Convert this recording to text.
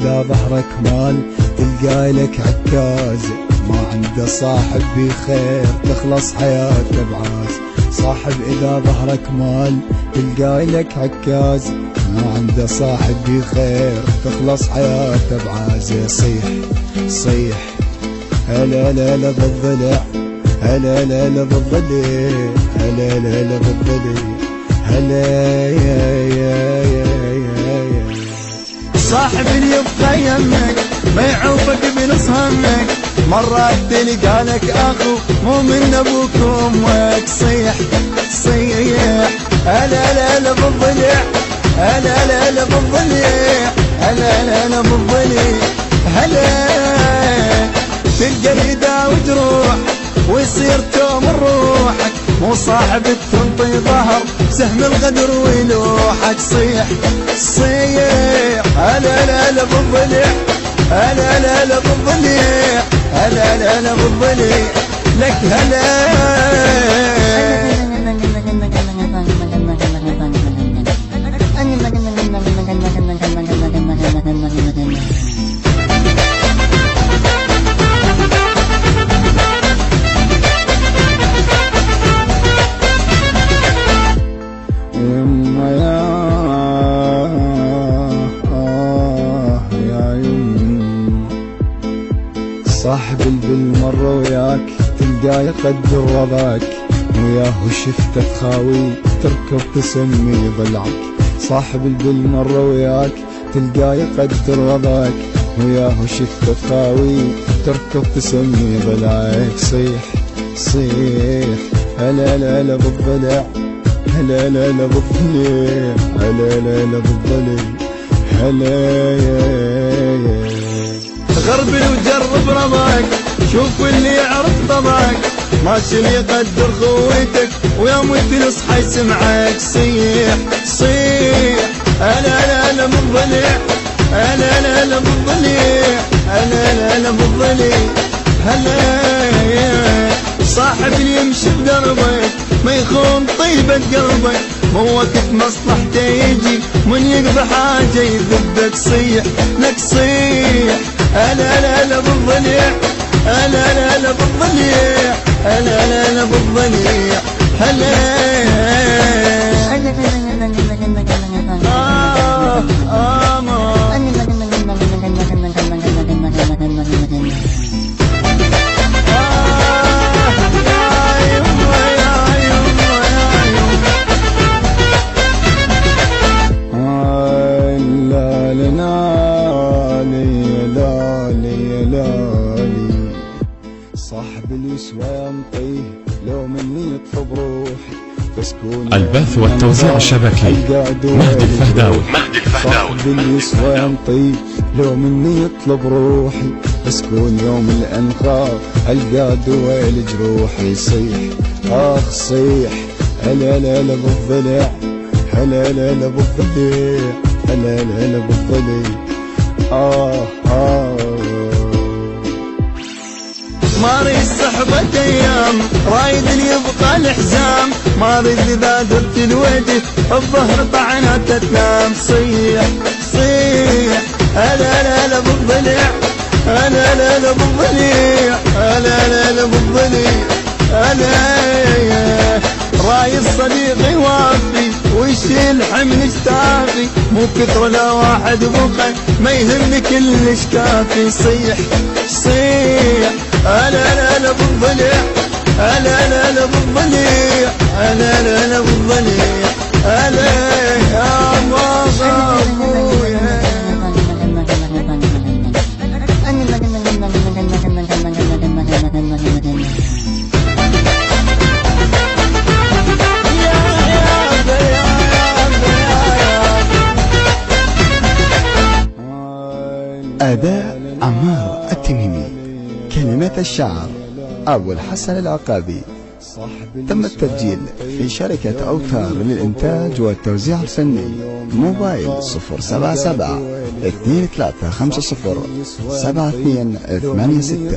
إذا ظهرك مال تلقى لك عكاز، ما عنده صاحب بخير تخلص حياته بعاز. صاحب إذا ظهرك مال تلقى لك عكاز، ما عنده صاحب بخير تخلص حياته بعاز. صيح صيح هلا لا لا بالضلع، هلا لا لا بالضلع، هلا لا لا بالضلع، هلا يا يا يا يا. صاحب يبقى يمك ما يعوفك بنص همك، مرات تلقى لك اخو مو من ابوك وامك. صيح صيح هلا لا لا بالضلع، هلا لا لا بالضلع، هلا لا لا بالضلع، هلا. تلقى يداوي جروح ويصير توم روحك، مو صاحب تنطي ظهر سهم الغدر ويلوحك. صيح صيح هلا لا لا بالضلع، هلا لا لا بالضلع، هلا لا لا بالضلع، لك هلا. صاحب بالمرة وياك تلقاه يقدر وضعك، وياه شفته تخاوي تركب تسمي ضلعك. صاحب بالمرة وياك تلقاه يقدر وضعك، وياه شفته تخاوي تركب تسمي ضلعك. صيح صيح هلا لا لا بالضلع، هلا لا لا بالضلع، هلا لا لا بالضلع، هلا يا. غربل وجرب رضاك، شوف اللي يعرف طبعك، ماشي اللي يقدر خويتك ويوم تصحى يسمعك. صيح صيح هلا لا لا بالضلع، هلا لا لا بالضلع، هلا لا لا بالضلع، هلا. صاحب اللي يمشي بدربك ما يخون طيبة قلبك، مو وقت مصلحته يجي من يقضي حاجة يذبك. صيح لك صيح هلا لا لا بالضلع، هلا لا لا بالضلع، هلا لا لا بالضلع، هلا. صاحب اليسوى ينطيه لو مني يطلب روحي، البث والتوزيع الشبكي مهدي الفهداوي. صاحب اليسوى ينطيه لو مني يطلب روحي، بسكون يوم الانخاء القى دواء لجروحي. صيح اخ صيح هلا لا لا بالضلع، هلا لا لا بالضلع، هلا لا لا بالضلع، ماري الصحبة ايام رايد اللي يبقى الحزام، ماري اذا درت الوجه الظهر طعنات تنام. صيح صيح هلا لا لا بالضلع، هلا لا لا بالضلع، هلا لا لا بالضلع، هلا. رايد صديقي وافي ويشيل حمل اشتافي، مو كثر لا واحد بقى ما يهم كلش كافي. صيح صيح هلا لا لا بالضلع، هلا لا لا بالضلع، هلا لا لا بالضلع، هلا يا بابا ابويا. أداء عمار التميمي، كلمات الشعر أبو الحسن العقابي. تم التسجيل في شركة أوتار للإنتاج والتوزيع الفني. موبايل 077 2350 7286.